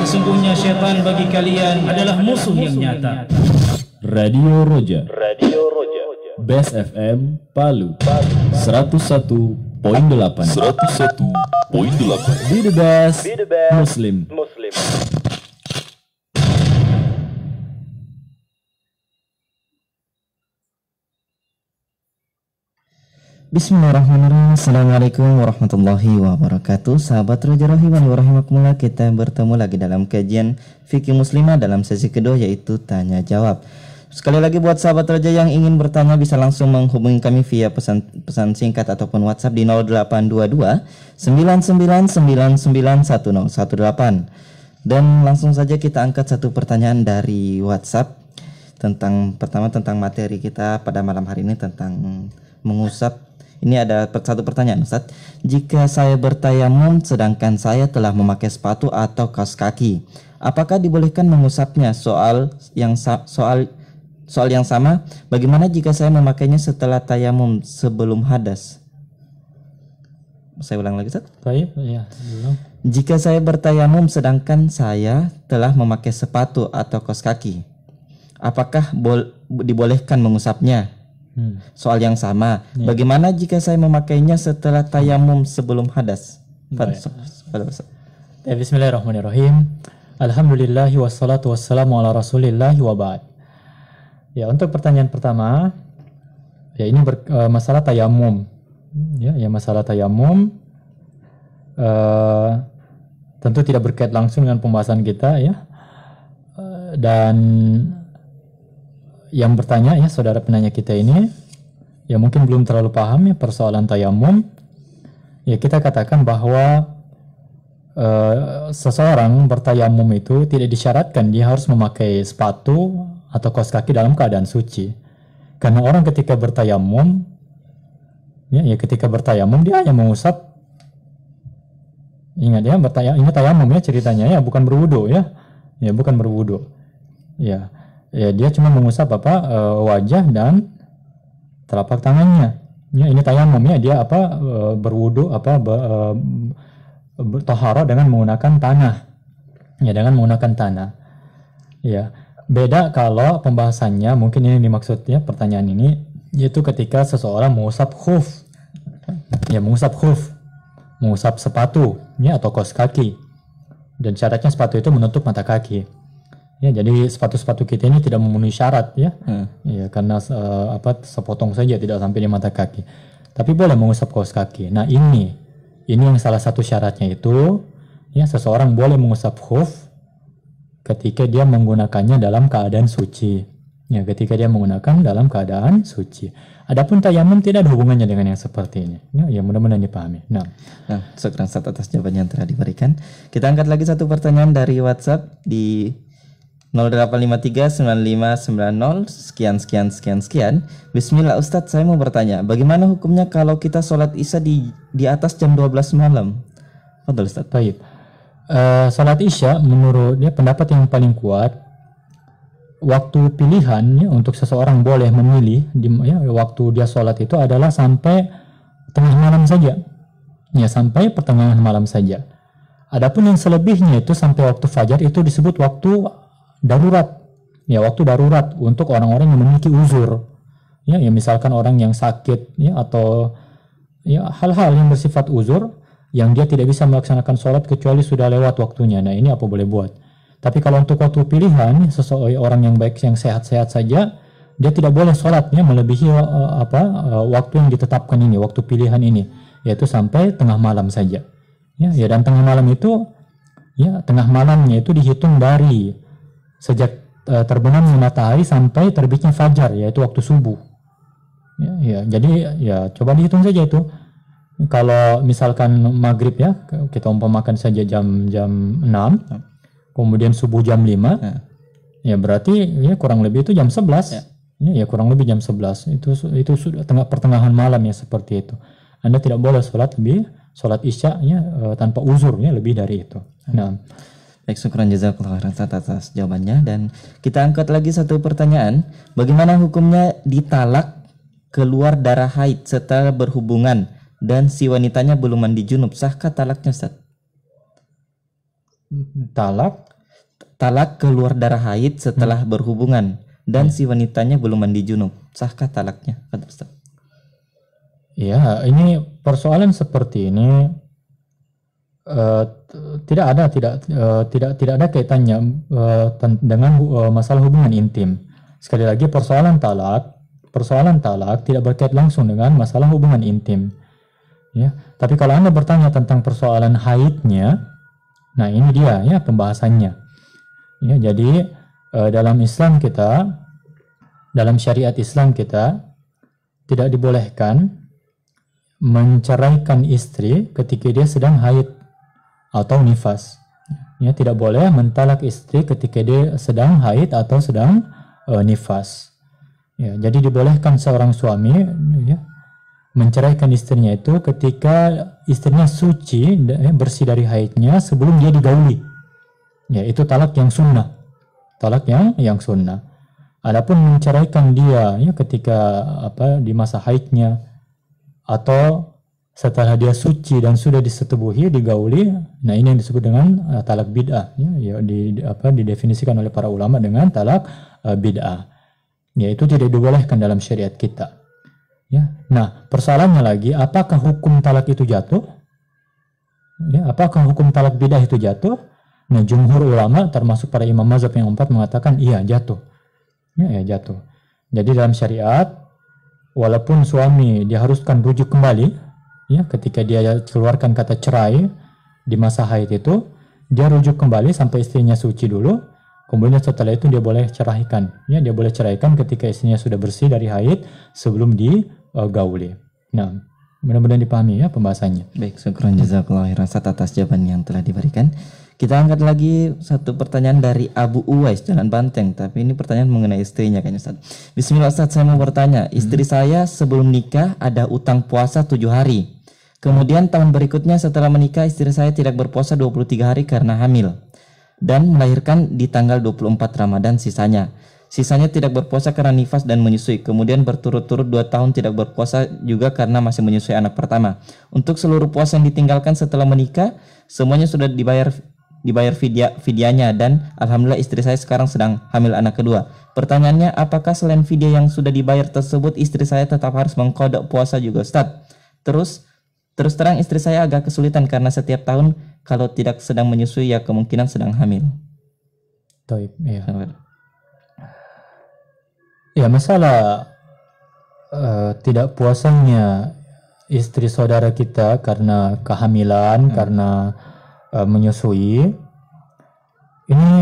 Sesungguhnya syaitan bagi kalian adalah musuh yang nyata. Radio Roja Best FM Palu 101,6 101.8 Be the best Muslim. Bismillahirrahmanirrahim. Assalamualaikum warahmatullahi wabarakatuh. Sahabat Raja Rahimani wa rahimakumullah, kita bertemu lagi dalam kajian Fikih Muslimah dalam sesi kedua, yaitu tanya jawab. Sekali lagi buat sahabat Raja yang ingin bertanya bisa langsung menghubungi kami via pesan singkat ataupun WhatsApp di 0822 99991018. Dan langsung saja kita angkat satu pertanyaan dari WhatsApp tentang materi kita pada malam hari ini tentang mengusap. Ini ada satu pertanyaan, Ustaz. Jika saya bertayamum sedangkan saya telah memakai sepatu atau kaos kaki, apakah dibolehkan mengusapnya? Soal yang sama, bagaimana jika saya memakainya setelah tayamum sebelum hadas? Saya ulang lagi, Ustaz. Baik, ya, Jika saya bertayamum sedangkan saya telah memakai sepatu atau kaos kaki, apakah dibolehkan mengusapnya? Soal yang sama, bagaimana jika saya memakainya setelah tayamum sebelum hadas? Bismillahirrahmanirrahim. Alhamdulillahi wassalatu wassalamu ala rasulillahi wa ba'd. Ya, untuk pertanyaan pertama, ya ini masalah tayamum. Ya masalah tayamum tentu tidak berkait langsung dengan pembahasan kita, ya. Dan yang bertanya, ya, saudara penanya kita ini ya mungkin belum terlalu paham ya persoalan tayamum. Ya, kita katakan bahwa seseorang bertayamum itu tidak disyaratkan dia harus memakai sepatu atau kaos kaki dalam keadaan suci. Karena orang ketika bertayamum ya ketika bertayamum dia hanya mengusap. Ingat ya, ini tayamum ya ceritanya, ya bukan berwudu, ya. Ya bukan berwudu. Ya dia cuma mengusap wajah dan telapak tangannya. Ya, ini tayamum ya, dia berwudu bertaharah dengan menggunakan tanah. Ya, dengan menggunakan tanah. Ya, beda kalau pembahasannya mungkin ini dimaksudnya pertanyaan ini yaitu ketika seseorang mengusap khuf. Ya, mengusap sepatu ya atau kaos kaki. Dan syaratnya sepatu itu menutup mata kaki. Ya, jadi sepatu-sepatu kita ini tidak memenuhi syarat, ya. Ya, karena sepotong saja tidak sampai di mata kaki. Tapi boleh mengusap kaos kaki. Nah, ini yang salah satu syaratnya itu, ya, seseorang boleh mengusap khuf ketika dia menggunakannya dalam keadaan suci. Ya, ketika dia menggunakan dalam keadaan suci. Adapun tayamum tidak ada hubungannya dengan yang seperti ini. Ya, mudah-mudahan dipahami. Nah, syukran atas jawaban yang telah diberikan. Kita angkat lagi satu pertanyaan dari WhatsApp di 08539590 sekian. Bismillah Ustadz, saya mau bertanya, bagaimana hukumnya kalau kita sholat isya di atas jam 12 malam? Fadhal Ustadz. Baik. Sholat isya menurut dia pendapat yang paling kuat, waktu pilihan ya, untuk seseorang boleh memilih waktu dia sholat itu adalah sampai tengah malam saja. Ya, sampai pertengahan malam saja. Adapun yang selebihnya itu sampai waktu fajar itu disebut waktu darurat. Ya, waktu darurat untuk orang-orang yang memiliki uzur. Ya, misalkan orang yang sakit ya atau ya hal-hal yang bersifat uzur yang dia tidak bisa melaksanakan sholat kecuali sudah lewat waktunya. Nah, ini apa boleh buat. Tapi kalau untuk waktu pilihan, seseorang yang baik yang sehat-sehat saja, dia tidak boleh sholatnya melebihi waktu yang ditetapkan ini, waktu pilihan ini, yaitu sampai tengah malam saja. Ya, dan tengah malam itu, ya tengah malamnya itu dihitung dari sejak terbenamnya matahari sampai terbitnya fajar, yaitu waktu subuh. Ya, jadi ya coba dihitung saja itu. Kalau misalkan maghrib ya, kita umpamakan saja jam 6, kemudian subuh jam 5, ya berarti ya kurang lebih itu jam 11. Ya kurang lebih jam 11. Itu sudah pertengahan malam ya, seperti itu. Anda tidak boleh sholat isya ya tanpa uzur ya lebih dari itu. Nah, baik, syukran jazakallahu khairan atas jawabannya. Dan kita angkat lagi satu pertanyaan, bagaimana hukumnya ditalak keluar darah haid setelah berhubungan dan si wanitanya belum mandi junub, sahkah talaknya, Ustaz? Talak keluar darah haid setelah berhubungan dan si wanitanya belum mandi junub, sahkah talaknya, Ustaz? Ya, ini persoalan seperti ini tidak ada kaitannya dengan masalah hubungan intim. Sekali lagi, persoalan talak tidak berkait langsung dengan masalah hubungan intim. Ya, tapi kalau Anda bertanya tentang persoalan haidnya, nah ini dia ya pembahasannya. Ya, jadi dalam Islam kita, dalam syariat Islam kita, tidak dibolehkan menceraikan istri ketika dia sedang haid atau nifas. Ya, tidak boleh mentalak istri ketika dia sedang haid atau sedang nifas. Ya, jadi dibolehkan seorang suami ya, menceraikan istrinya itu ketika istrinya suci, bersih dari haidnya sebelum dia digauli. Ya, itu talak yang sunnah. Talak yang sunnah. Adapun menceraikan dia ya ketika di masa haidnya atau setelah dia suci dan sudah disetubuhi, digauli, nah ini yang disebut dengan talak bid'ah. Ya, didefinisikan oleh para ulama dengan talak bid'ah. Ya, itu tidak dibolehkan dalam syariat kita. Ya. Nah, persoalannya lagi, apakah hukum talak itu jatuh? Ya, apakah hukum talak bidah itu jatuh? Nah, jumhur ulama termasuk para imam mazhab yang 4 mengatakan iya jatuh. Ya, jatuh. Jadi dalam syariat, walaupun suami diharuskan rujuk kembali, ya, ketika dia keluarkan kata cerai di masa haid itu, dia rujuk kembali sampai istrinya suci dulu. Kemudian setelah itu dia boleh ceraikan. Ya, dia boleh ceraikan ketika istrinya sudah bersih dari haid sebelum digauli. Nah, mudah-mudahan dipahami ya pembahasannya. Baik, syukran jazakallahu khairan atas jawaban yang telah diberikan. Kita angkat lagi satu pertanyaan dari Abu Uwais Jalan Banteng, tapi ini pertanyaan mengenai istrinya kayaknya Ustaz. Bismillah Ustaz, saya mau bertanya. Istri saya sebelum nikah ada utang puasa 7 hari. Kemudian tahun berikutnya setelah menikah istri saya tidak berpuasa 23 hari karena hamil dan melahirkan di tanggal 24 Ramadan sisanya. Sisanya tidak berpuasa karena nifas dan menyusui. Kemudian berturut-turut 2 tahun tidak berpuasa juga karena masih menyusui anak pertama. Untuk seluruh puasa yang ditinggalkan setelah menikah, semuanya sudah dibayar fidyahnya dan alhamdulillah istri saya sekarang sedang hamil anak kedua. Pertanyaannya, apakah selain fidyah yang sudah dibayar tersebut istri saya tetap harus mengqadha puasa juga Ustaz? Terus terang istri saya agak kesulitan karena setiap tahun kalau tidak sedang menyusui ya kemungkinan sedang hamil. Taib, ya. Ya, masalah tidak puasanya istri saudara kita karena kehamilan, karena menyusui, ini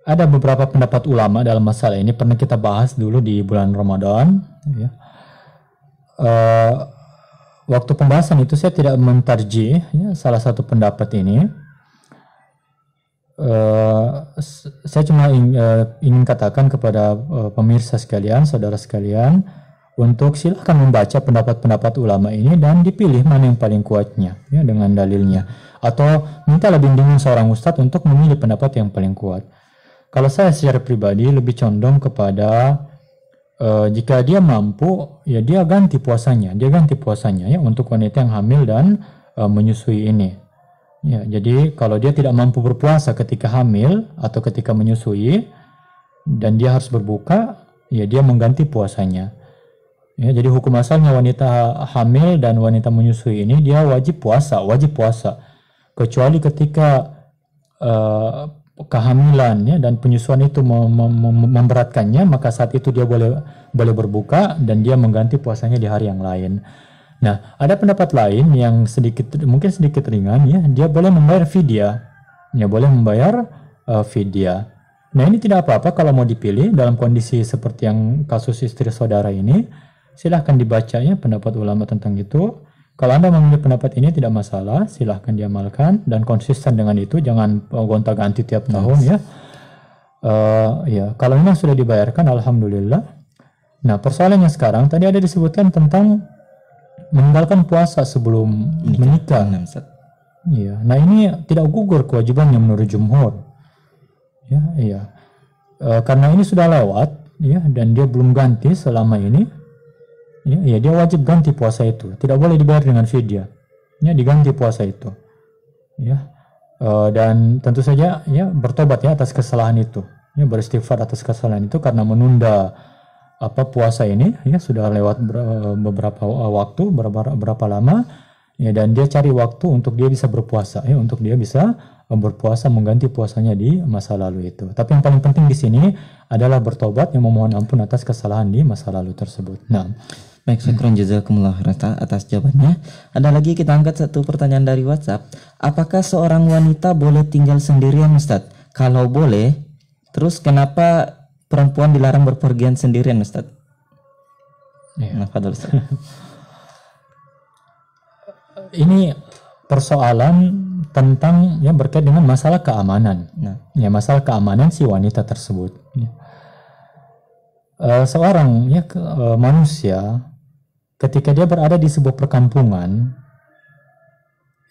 ada beberapa pendapat ulama dalam masalah ini. Pernah kita bahas dulu di bulan Ramadan. Ya. Waktu pembahasan itu saya tidak mentarjih ya, salah satu pendapat ini. Saya cuma ingin katakan kepada pemirsa sekalian, saudara sekalian, untuk silahkan membaca pendapat-pendapat ulama ini dan dipilih mana yang paling kuatnya ya, dengan dalilnya, atau mintalah bimbingan seorang ustadz untuk memilih pendapat yang paling kuat. Kalau saya secara pribadi lebih condong kepada jika dia mampu ya dia ganti puasanya ya untuk wanita yang hamil dan menyusui ini. Ya, jadi kalau dia tidak mampu berpuasa ketika hamil atau ketika menyusui dan dia harus berbuka, ya dia mengganti puasanya. Ya, jadi hukum asalnya wanita hamil dan wanita menyusui ini dia wajib puasa, kecuali ketika kehamilan ya, dan penyusuan itu memberatkannya, maka saat itu dia boleh berbuka dan dia mengganti puasanya di hari yang lain. Nah, ada pendapat lain yang mungkin sedikit ringan ya, dia boleh membayar fidyah. Ya, boleh membayar fidyah. Nah, ini tidak apa-apa kalau mau dipilih dalam kondisi seperti yang kasus istri saudara ini. Silahkan dibaca ya pendapat ulama tentang itu. Kalau Anda memilih pendapat ini tidak masalah, silahkan diamalkan dan konsisten dengan itu, jangan gonta-ganti tiap tahun ya. Ya, kalau memang sudah dibayarkan, alhamdulillah. Nah, persoalannya sekarang tadi ada disebutkan tentang meninggalkan puasa sebelum menikah. Iya. Nah, ini tidak gugur kewajibannya menurut jumhur. Ya, iya. Karena ini sudah lewat, ya, dan dia belum ganti selama ini. Ya, dia wajib ganti puasa itu. Tidak boleh dibayar dengan fidyah. Ya, diganti puasa itu. Ya, dan tentu saja ya bertobat ya atas kesalahan itu. Ya, beristighfar atas kesalahan itu karena menunda puasa ini ya sudah lewat beberapa waktu, berapa lama ya, dan dia cari waktu untuk dia bisa berpuasa ya, untuk dia bisa berpuasa mengganti puasanya di masa lalu itu. Tapi yang paling penting di sini adalah bertobat yang memohon ampun atas kesalahan di masa lalu tersebut. Nah, baik, syukron jazakumullah khairan atas jawabannya. Ada lagi, kita angkat satu pertanyaan dari WhatsApp. Apakah seorang wanita boleh tinggal sendirian, Ustadz? Kalau boleh, terus kenapa perempuan dilarang berpergian sendirian, Ustadz? ya. Nah, fadhol, Ustadz. Ini persoalan tentang ya berkait dengan masalah keamanan. Nah, Ya, masalah keamanan si wanita tersebut. Ya. Seorang ya manusia ketika dia berada di sebuah perkampungan,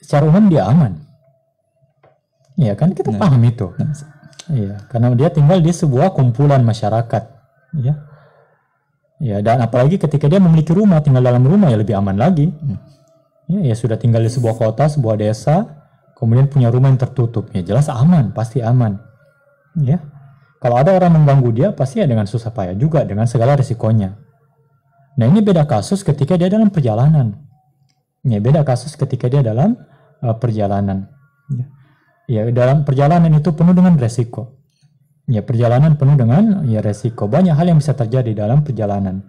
secara umum dia aman. Ya kan, kita Nah. paham itu. Iya, karena dia tinggal di sebuah kumpulan masyarakat. Ya. Ya, dan apalagi ketika dia memiliki rumah, tinggal dalam rumah ya lebih aman lagi. Ya, sudah tinggal di sebuah kota, sebuah desa, kemudian punya rumah yang tertutup, ya jelas aman, pasti aman. Ya, kalau ada orang mengganggu dia, pasti ya dengan susah payah juga, dengan segala risikonya. Nah, ini beda kasus ketika dia dalam perjalanan. Ya, beda kasus ketika dia dalam perjalanan. Ya, dalam perjalanan itu penuh dengan resiko. Ya, perjalanan penuh dengan ya resiko. Banyak hal yang bisa terjadi dalam perjalanan.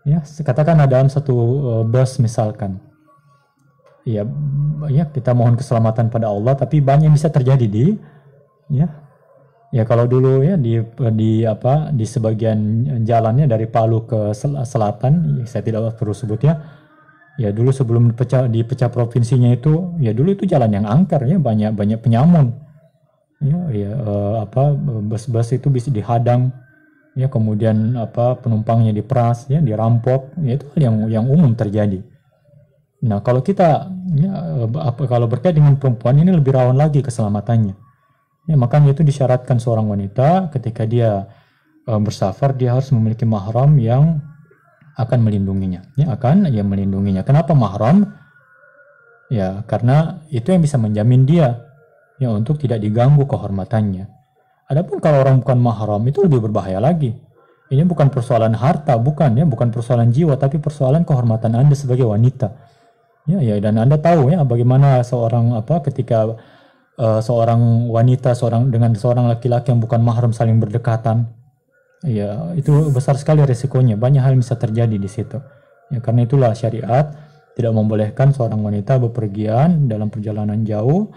Ya, katakan dalam satu bus misalkan. Ya, kita mohon keselamatan pada Allah, tapi banyak yang bisa terjadi ya kalau dulu ya di sebagian jalannya dari Palu ke selatan, saya tidak perlu sebut ya dulu sebelum dipecah provinsinya itu, ya dulu itu jalan yang angker ya, banyak penyamun bus-bus itu bisa dihadang ya, kemudian penumpangnya diperas ya, dirampok ya, itu hal yang umum terjadi. Nah, kalau kita kalau berkait dengan perempuan ini lebih rawan lagi keselamatannya. Ya, makanya itu disyaratkan seorang wanita ketika dia bersafar, dia harus memiliki mahram yang akan melindunginya. Ya, melindunginya. Kenapa mahram? Ya, karena itu yang bisa menjamin dia ya untuk tidak diganggu kehormatannya. Adapun kalau orang bukan mahram, itu lebih berbahaya lagi. Ini bukan persoalan harta, bukan persoalan jiwa, tapi persoalan kehormatan Anda sebagai wanita. Ya, dan Anda tahu ya bagaimana ketika seorang wanita dengan seorang laki-laki yang bukan mahram saling berdekatan, ya itu besar sekali resikonya, banyak hal bisa terjadi di situ. Ya, karena itulah syariat tidak membolehkan seorang wanita bepergian dalam perjalanan jauh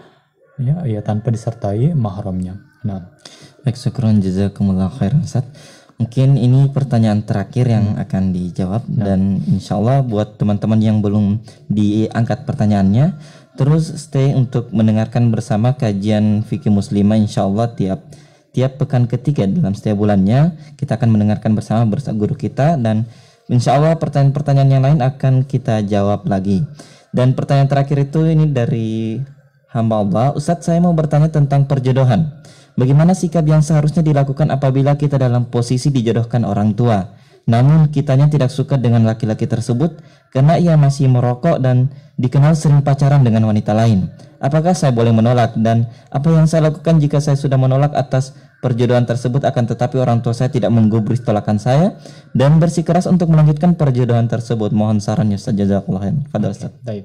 ya tanpa disertai mahramnya. Nah, baik, syukron jazakumullah khairan, Ustadz. Mungkin ini pertanyaan terakhir yang akan dijawab, dan insya Allah buat teman-teman yang belum diangkat pertanyaannya, terus stay untuk mendengarkan bersama kajian fikih muslimah. Insya Allah tiap pekan ketiga dalam setiap bulannya kita akan mendengarkan bersama guru kita, dan insya Allah pertanyaan-pertanyaan yang lain akan kita jawab lagi. Dan pertanyaan terakhir itu ini dari hamba Allah. Ustadz, saya mau bertanya tentang perjodohan. Bagaimana sikap yang seharusnya dilakukan apabila kita dalam posisi dijodohkan orang tua, namun kitanya tidak suka dengan laki-laki tersebut karena ia masih merokok dan dikenal sering pacaran dengan wanita lain? Apakah saya boleh menolak, dan apa yang saya lakukan jika saya sudah menolak atas perjodohan tersebut, akan tetapi orang tua saya tidak menggubris tolakan saya dan bersikeras untuk melanjutkan perjodohan tersebut? Mohon sarannya, Ustaz. Jazakallah khairan. Fadhil, Ustaz. Baik.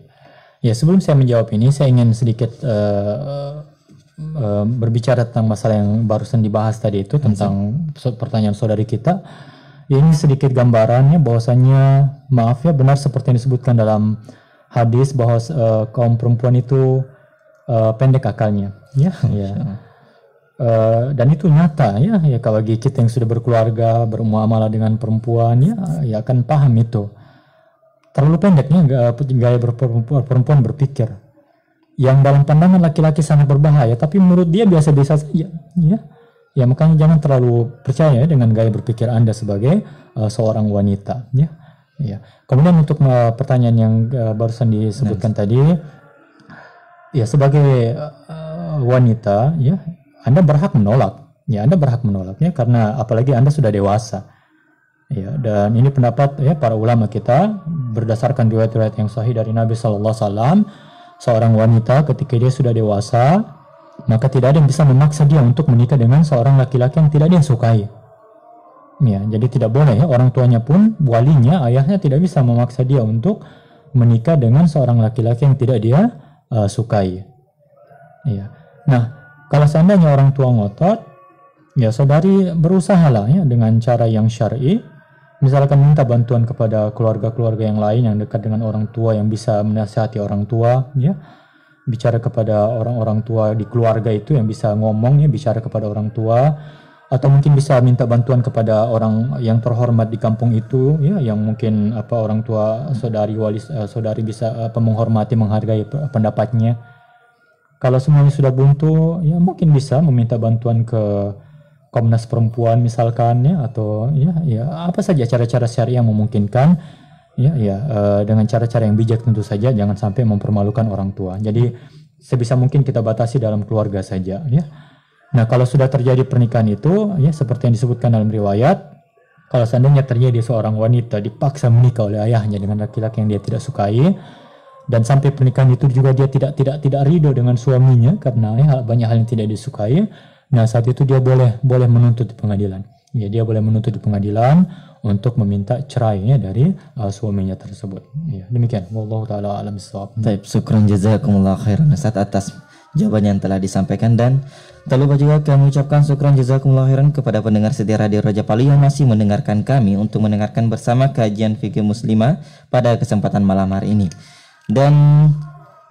Ya, sebelum saya menjawab ini, saya ingin sedikit berbicara tentang masalah yang barusan dibahas tadi itu, tentang pertanyaan saudari kita. Ini sedikit gambarannya bahwasanya, maaf ya, benar seperti yang disebutkan dalam hadis bahwa kaum perempuan itu pendek akalnya, ya. Dan itu nyata ya kalau bagi kita yang sudah berkeluarga, bermuamalah dengan perempuan ya akan paham itu. Terlalu pendeknya gaya perempuan berpikir, yang dalam pandangan laki-laki sangat berbahaya, tapi menurut dia biasa-biasa saja, ya makanya jangan terlalu percaya dengan gaya berpikir Anda sebagai seorang wanita, ya. Kemudian untuk pertanyaan yang barusan disebutkan tadi, ya sebagai wanita, ya Anda berhak menolak, ya karena apalagi Anda sudah dewasa, ya. Dan ini pendapat ya para ulama kita berdasarkan riwayat-riwayat yang sahih dari Nabi SAW. Seorang wanita ketika dia sudah dewasa, maka tidak ada yang bisa memaksa dia untuk menikah dengan seorang laki-laki yang tidak dia sukai. Ya, jadi tidak boleh ya, orang tuanya pun, walinya, ayahnya tidak bisa memaksa dia untuk menikah dengan seorang laki-laki yang tidak dia sukai. Ya. Nah, kalau seandainya orang tua ngotot, ya saudari berusahalah ya dengan cara yang syar'i. Misalkan minta bantuan kepada keluarga-keluarga yang lain yang dekat dengan orang tua yang bisa menasihati orang tua, ya. Bicara kepada orang-orang tua di keluarga itu yang bisa ngomong ya, bicara kepada orang tua, atau mungkin bisa minta bantuan kepada orang yang terhormat di kampung itu ya, yang mungkin orang tua saudari wali saudari bisa menghormati, menghargai pendapatnya. Kalau semuanya sudah buntu ya mungkin bisa meminta bantuan ke Komnas Perempuan misalkan ya, atau ya apa saja cara-cara syariah yang memungkinkan dengan cara-cara yang bijak tentu saja, jangan sampai mempermalukan orang tua. Jadi sebisa mungkin kita batasi dalam keluarga saja ya. Nah, kalau sudah terjadi pernikahan itu, ya seperti yang disebutkan dalam riwayat, kalau seandainya terjadi seorang wanita dipaksa menikah oleh ayahnya dengan laki-laki yang dia tidak sukai, dan sampai pernikahan itu juga dia tidak ridho dengan suaminya karena banyak hal yang tidak disukai, nah saat itu dia boleh menuntut di pengadilan. Ya, dia boleh menuntut di pengadilan untuk meminta cerainya dari suaminya tersebut. Ya, demikian. Wallahu taala alam bissawab. Baik, syukran jazakumullah khairan Ustaz atas jawaban yang telah disampaikan, dan tak lupa juga kami ucapkan syukran jazakumullah khairan kepada pendengar setia Radio Raja Palu yang masih mendengarkan kami untuk mendengarkan bersama kajian fikih muslimah pada kesempatan malam hari ini. Dan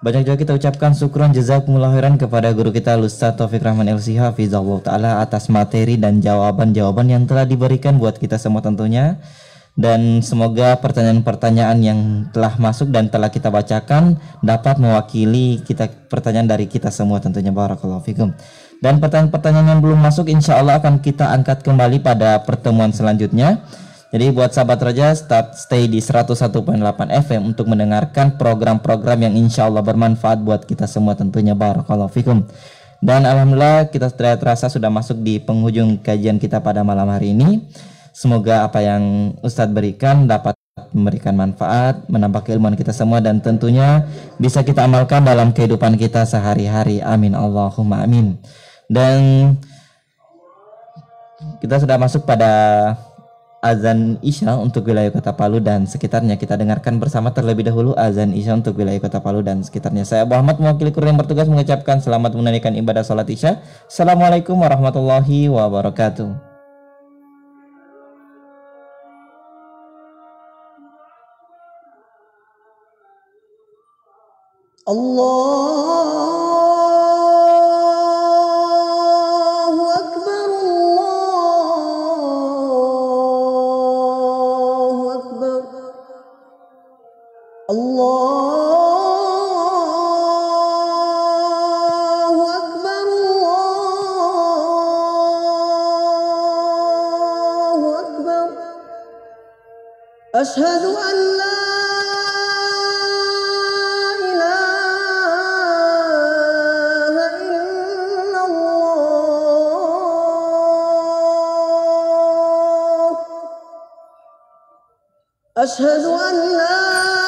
banyak juga kita ucapkan syukran jazakumullah khairan kepada guru kita Ustaz Taufik Rahman LC Hafizahullah Ta'ala atas materi dan jawaban-jawaban yang telah diberikan buat kita semua tentunya. Dan semoga pertanyaan-pertanyaan yang telah masuk dan telah kita bacakan dapat mewakili pertanyaan dari kita semua tentunya. Barakallahu fikum. Dan pertanyaan-pertanyaan yang belum masuk insya Allah akan kita angkat kembali pada pertemuan selanjutnya. Jadi buat sahabat Raja, stay di 101.8 FM untuk mendengarkan program-program yang insya Allah bermanfaat buat kita semua tentunya. Barakallahu fikum. Dan alhamdulillah kita terasa sudah masuk di penghujung kajian kita pada malam hari ini. Semoga apa yang Ustadz berikan dapat memberikan manfaat, menambah keilmuan kita semua, dan tentunya bisa kita amalkan dalam kehidupan kita sehari-hari. Amin Allahumma amin. Dan kita sudah masuk pada azan Isya untuk wilayah Kota Palu dan sekitarnya. Kita dengarkan bersama terlebih dahulu azan Isya untuk wilayah Kota Palu dan sekitarnya. Saya Abu Ahmad mewakili kru yang bertugas mengucapkan selamat menunaikan ibadah salat Isya. Assalamualaikum warahmatullahi wabarakatuh. Allahu Akbar, Allahu Akbar, Allahu Akbar, Allahu Akbar. Asyhadu an la أشهد أن لا